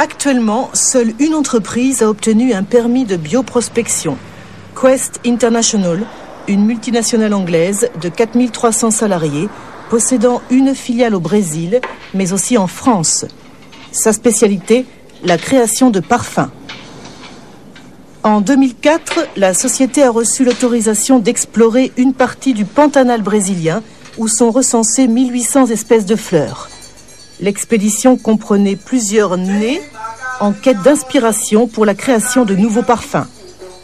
Actuellement, seule une entreprise a obtenu un permis de bioprospection. Quest International, une multinationale anglaise de 4300 salariés, possédant une filiale au Brésil, mais aussi en France. Sa spécialité, la création de parfums. En 2004, la société a reçu l'autorisation d'explorer une partie du Pantanal brésilien, où sont recensées 1800 espèces de fleurs. L'expédition comprenait plusieurs nez en quête d'inspiration pour la création de nouveaux parfums.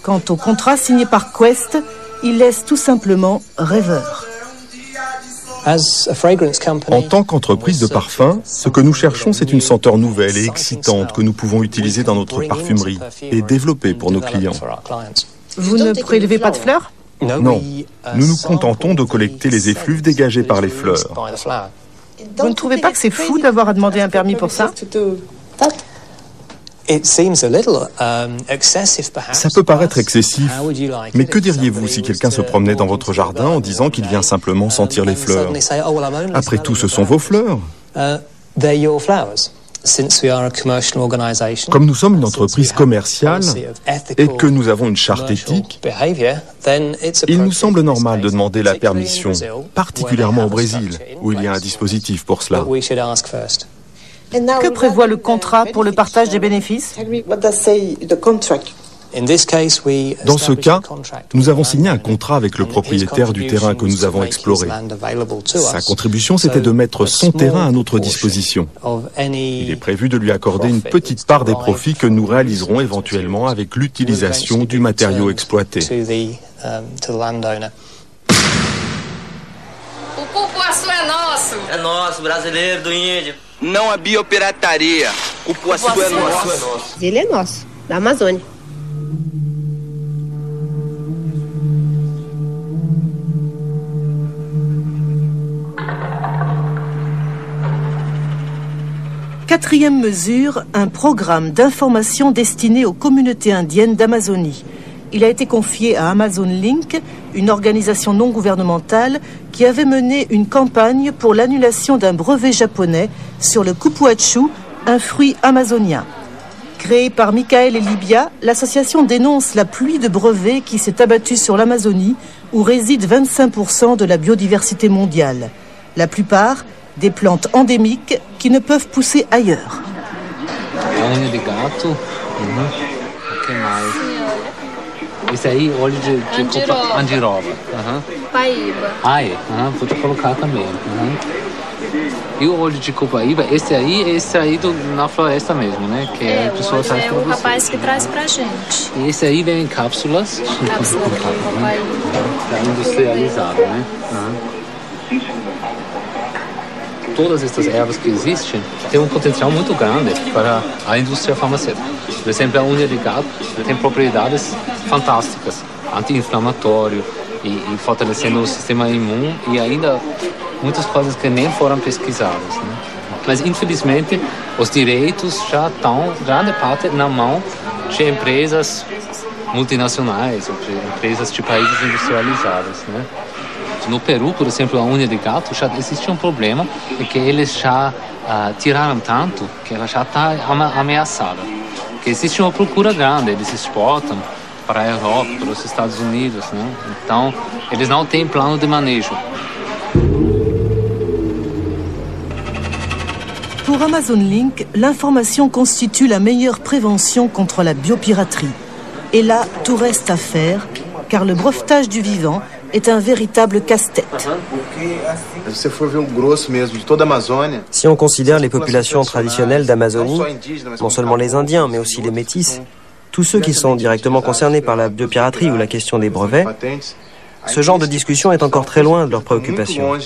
Quant au contrat signé par Quest, il laisse tout simplement rêveur. En tant qu'entreprise de parfum, ce que nous cherchons, c'est une senteur nouvelle et excitante que nous pouvons utiliser dans notre parfumerie et développer pour nos clients. Vous ne prélevez pas de fleurs ? Non, nous nous contentons de collecter les effluves dégagés par les fleurs. Vous ne trouvez pas que c'est fou d'avoir à demander un permis pour ça ? Ça peut paraître excessif, mais que diriez-vous si quelqu'un se promenait dans votre jardin en disant qu'il vient simplement sentir les fleurs ? Après tout, ce sont vos fleurs. Comme nous sommes une entreprise commerciale et que nous avons une charte éthique, il nous semble normal de demander la permission, particulièrement au Brésil, où il y a un dispositif pour cela. Que prévoit le contrat pour le partage des bénéfices ? Dans ce cas, nous avons signé un contrat avec le propriétaire du terrain que nous avons exploré. Sa contribution, c'était de mettre son terrain à notre disposition. Il est prévu de lui accorder une petite part des profits que nous réaliserons éventuellement avec l'utilisation du matériau exploité. O cupuaçu é nosso. É nosso, brasileiro do índio. Não a biopirataria. O cupuaçu é nosso. Ele é nosso, da Amazônia. Quatrième mesure, un programme d'information destiné aux communautés indiennes d'Amazonie. Il a été confié à Amazon Link, une organisation non gouvernementale qui avait mené une campagne pour l'annulation d'un brevet japonais sur le cupuaçu, un fruit amazonien. Créée par Michael et Libya, l'association dénonce la pluie de brevets qui s'est abattue sur l'Amazonie, où réside 25% de la biodiversité mondiale. La plupart, des plantes endémiques qui ne peuvent pousser ailleurs. Esse aí, óleo de andiroba. Paíba. Ai, pode colocar também. E o óleo de copaíba, esse aí na floresta mesmo, né? Que é a pessoa traz pra o você. rapaz que traz pra gente. E esse aí vem em cápsulas. Cápsula de copaíba. Tá industrializado, né? Todas estas ervas que existem têm um potencial muito grande para a indústria farmacêutica. Por exemplo, a unha de gato tem propriedades fantásticas, anti-inflamatório e fortalecendo o sistema imune e ainda muitas coisas que nem foram pesquisadas, né? Mas, infelizmente, os direitos já estão, grande parte, na mão de empresas multinacionais ou de empresas de países industrializados, né? No Peru, por exemplo, a unha de gato já existe um problema, é que eles já tiraram tanto que ela já está ameaçada. Que existe uma procura grande, eles exportam para a Europa, para os Estados Unidos, né? Então, eles não têm plano de manejo. Pour Amazon Link, l'information constitue la meilleure prévention contre la biopiraterie. Et là, tout reste à faire, car le brevetage du vivant est un véritable casse-tête. Si on considère les populations traditionnelles d'Amazonie, non seulement les Indiens, mais aussi les Métis, tous ceux qui sont directement concernés par la biopiraterie ou la question des brevets, ce genre de discussion est encore très loin de leurs préoccupations.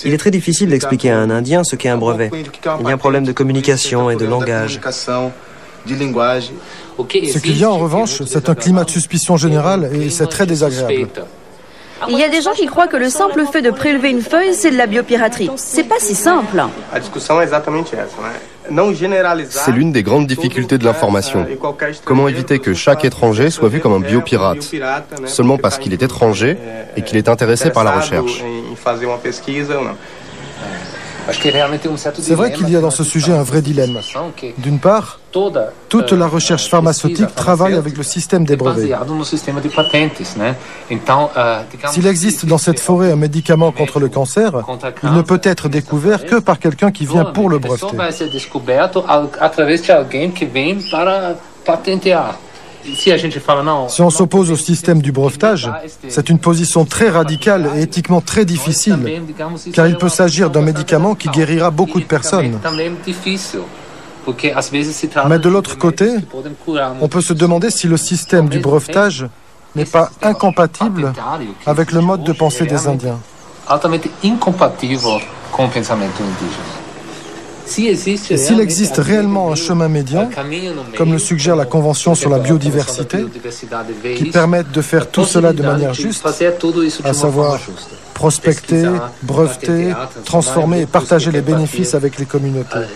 Il est très difficile d'expliquer à un Indien ce qu'est un brevet. Il y a un problème de communication et de langage. Ce qu'il y a en revanche, c'est un climat de suspicion générale et c'est très désagréable. Il y a des gens qui croient que le simple fait de prélever une feuille, c'est de la biopiraterie. C'est pas si simple. C'est l'une des grandes difficultés de l'information. Comment éviter que chaque étranger soit vu comme un biopirate, seulement parce qu'il est étranger et qu'il est intéressé par la recherche. C'est vrai qu'il y a dans ce sujet un vrai dilemme. D'une part, toute la recherche pharmaceutique travaille avec le système des brevets. S'il existe dans cette forêt un médicament contre le cancer, il ne peut être découvert que par quelqu'un qui vient pour le breveter. Si on s'oppose au système du brevetage, c'est une position très radicale et éthiquement très difficile, car il peut s'agir d'un médicament qui guérira beaucoup de personnes. Mais de l'autre côté, on peut se demander si le système du brevetage n'est pas incompatible avec le mode de pensée des Indiens. Et s'il existe réellement un chemin médian, comme le suggère la Convention sur la biodiversité, qui permette de faire tout cela de manière juste, à savoir prospecter, breveter, transformer et partager les bénéfices avec les communautés.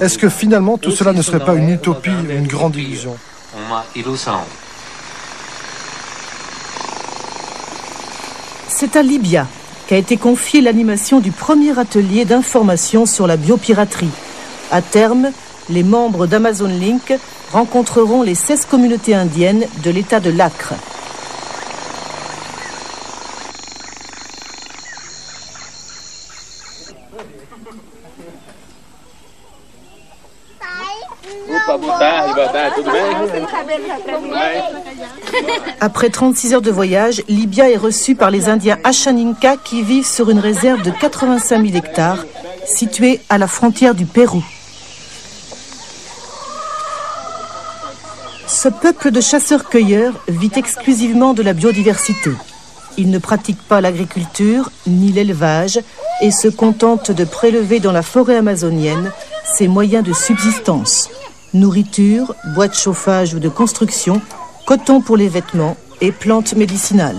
Est-ce que finalement tout cela ne serait pas une utopie, une grande illusion? C'est à Libya qu'a été confiée l'animation du premier atelier d'information sur la biopiraterie. À terme, les membres d'Amazon Link rencontreront les 16 communautés indiennes de l'État de l'Acre. Après 36 heures de voyage, Libya est reçue par les Indiens Ashaninka qui vivent sur une réserve de 85 000 hectares, située à la frontière du Pérou. Ce peuple de chasseurs-cueilleurs vit exclusivement de la biodiversité. Il ne pratique pas l'agriculture ni l'élevage et se contente de prélever dans la forêt amazonienne ses moyens de subsistance. Nourriture, bois de chauffage ou de construction, coton pour les vêtements et plantes médicinales.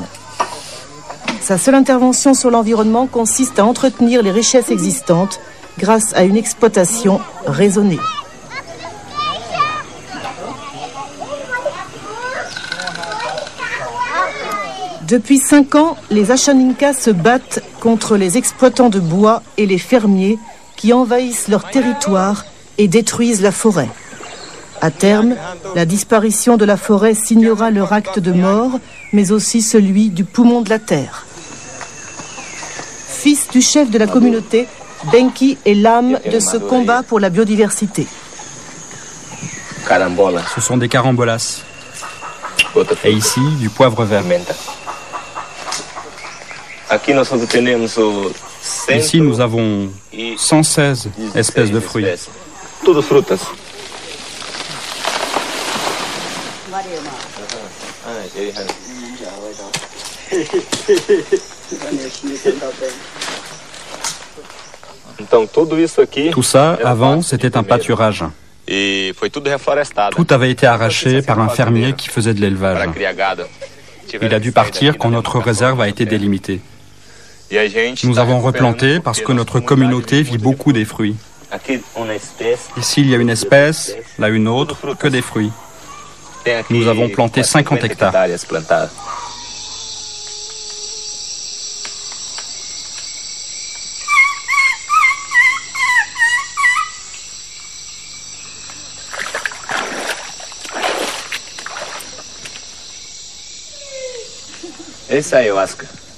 Sa seule intervention sur l'environnement consiste à entretenir les richesses existantes grâce à une exploitation raisonnée. Depuis 5 ans, les Ashaninka se battent contre les exploitants de bois et les fermiers qui envahissent leur territoire et détruisent la forêt. À terme, la disparition de la forêt signera leur acte de mort, mais aussi celui du poumon de la terre. Fils du chef de la communauté, Benki est l'âme de ce combat pour la biodiversité. Ce sont des carambolas. Et ici, du poivre vert. Ici, nous avons 116 espèces de fruits. Tout ça, avant, c'était un pâturage. Tout avait été arraché par un fermier qui faisait de l'élevage. Il a dû partir quand notre réserve a été délimitée. Nous avons replanté parce que notre communauté vit beaucoup des fruits. Ici, il y a une espèce, là une autre, que des fruits. Nous avons planté 50 hectares.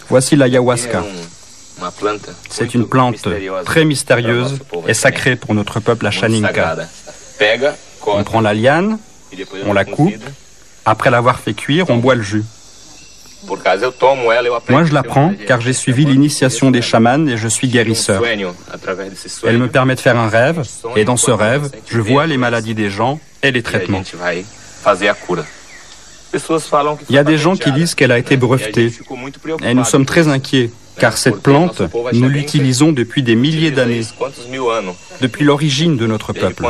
Voici l'ayahuasca. C'est une plante très mystérieuse et sacrée pour notre peuple Ashaninka. On prend la liane, on la coupe, après l'avoir fait cuire, on boit le jus. Moi, je la prends car j'ai suivi l'initiation des chamans et je suis guérisseur. Elle me permet de faire un rêve, et dans ce rêve, je vois les maladies des gens et les traitements. Il y a des gens qui disent qu'elle a été brevetée, et nous sommes très inquiets, car cette plante, nous l'utilisons depuis des milliers d'années, depuis l'origine de notre peuple.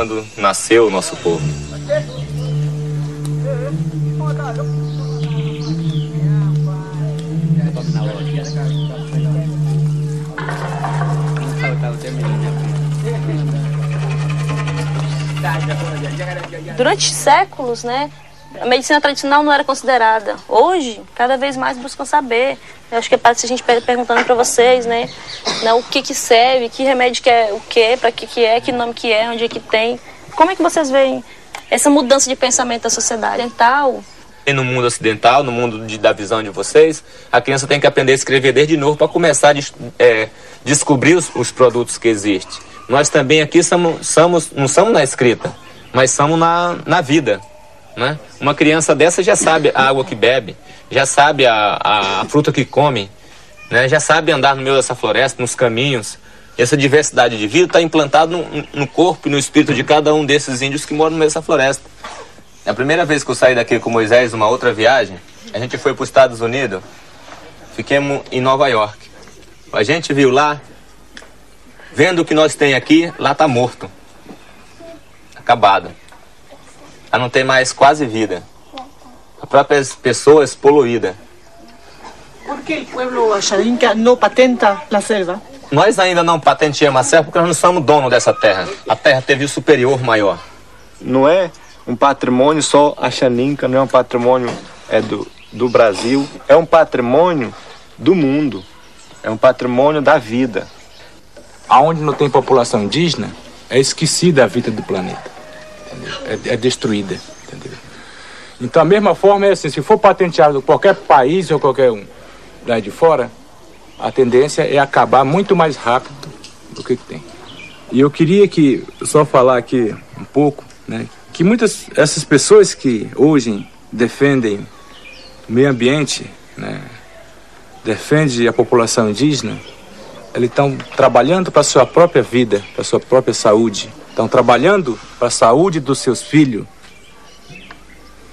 Durante séculos, né? A medicina tradicional não era considerada. Hoje, cada vez mais buscam saber. Eu acho que é para se a gente perguntando para vocês, né, o que serve, que remédio que é o que, para que é, que nome que é, onde é que tem. Como é que vocês veem essa mudança de pensamento da sociedade ocidental? E no mundo ocidental, no mundo da visão de vocês, a criança tem que aprender a escrever desde novo para começar a descobrir os produtos que existem. Nós também aqui não somos na escrita, mas somos na vida. Né? Uma criança dessa já sabe a água que bebe, já sabe a fruta que come, né? Já sabe andar no meio dessa floresta, nos caminhos. Essa diversidade de vida está implantada no corpo e no espírito de cada um desses índios que moram no meio dessa floresta. A primeira vez que eu saí daqui com Moisés, numa outra viagem, a gente foi para os Estados Unidos, fiquemos em Nova York. A gente viu lá, vendo o que nós tem aqui, lá está morto, acabado. Lá não tem mais quase vida. As próprias pessoas poluídas. Por que o povo Axarinca não patenta a selva? Nós ainda não patenteamos a selva porque nós não somos donos dessa terra. A terra teve o superior maior. Não é um patrimônio só Axaninca, não é um patrimônio do Brasil. É um patrimônio do mundo. É um patrimônio da vida. Aonde não tem população indígena, é esquecida a vida do planeta. É destruída, entendeu? Então a mesma forma é assim, se for patenteado qualquer país ou qualquer um daí de fora, a tendência é acabar muito mais rápido do que tem. E eu queria só falar aqui um pouco, né, que essas pessoas que hoje defendem o meio ambiente, né, defendem a população indígena, eles estão trabalhando para a sua própria vida, para a sua própria saúde. Estão trabalhando para a saúde dos seus filhos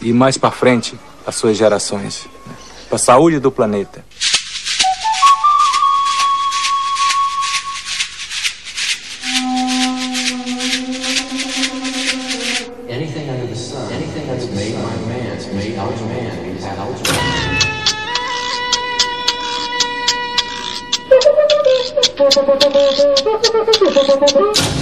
e mais para frente, as suas gerações, para a saúde do planeta. Anything under the sun, anything that's made by man, is made out of man, is out of man.